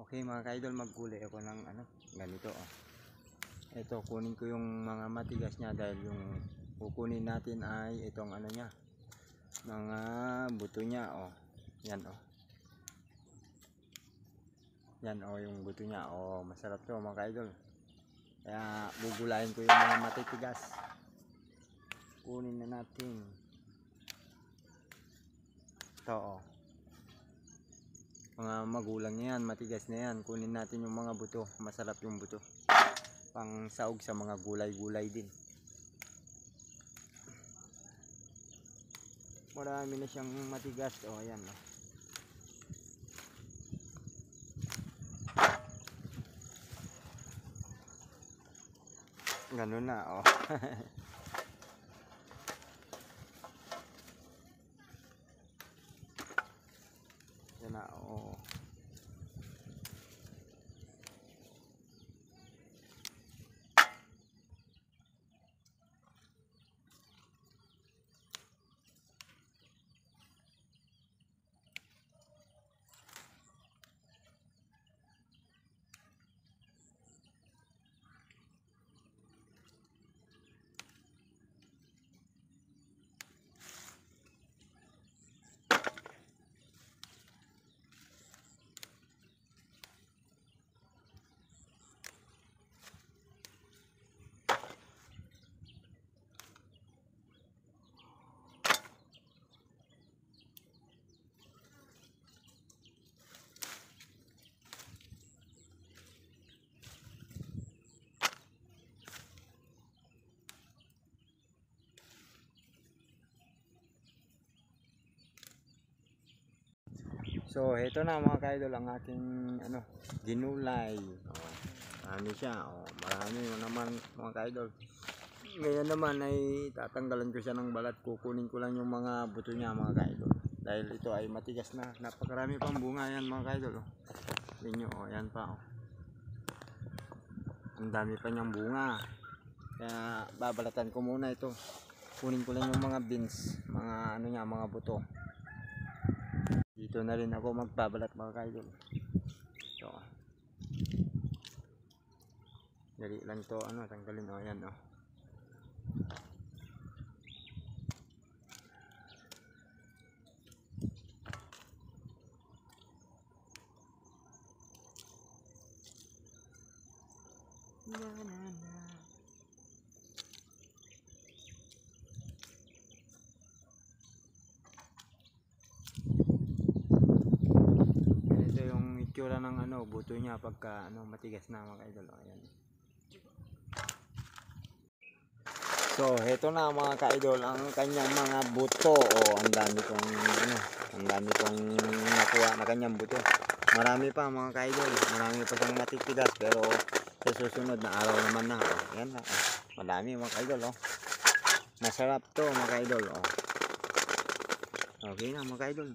Okay mga ka-idol, maggulay ako ng ganito oh. Ito, kunin ko yung mga matigas niya dahil yung kukunin natin ay itong niya, mga buto niya oh. Yan oh. Yan oh, yung buto niya oh, masarap to mga ka-idol. Kaya gugulayin ko yung mga matitigas. Kunin na natin. Ito oh. Mga magulang yan, matigas na yan. Kunin natin yung mga buto, masarap yung buto. Pang saog sa mga gulay-gulay din. Marami na siyang matigas. O, ayan. O. Ganun na, o. Yan na, o. So, ito na mga ka-idol ang ating ginulay. Oh, marami siya. Oh, marami naman mga ka-idol. Ngayon naman ay tatanggalan ko siya ng balat. Kukunin ko lang yung mga buto niya mga ka-idol. Dahil ito ay matigas na. Napakarami pang bunga yan mga ka-idol. Oh. Tingnan nyo, oh, yan pa. Oh. Ang dami pa niyang bunga. Kaya babalatan ko muna ito. Kunin ko lang yung mga beans, mga mga buto. Dito na rin ako magbabalat mga ka-idol. So, dali lang to tanggalin o yan o. Itsura ng buto niya pagka matigas na mga ka-idol. Ayan. So, heto na mga ka-idol ang kanyang mga buto. Oh, ang dami kong nakuha na kanyang buto. Marami pa mga ka-idol. Marami pa siyang matitigas pero sa susunod na araw naman na. Oh, ayan na. Oh, madami mga ka-idol. Oh. Masarap to mga ka-idol. Oh. Okay na mga ka-idol.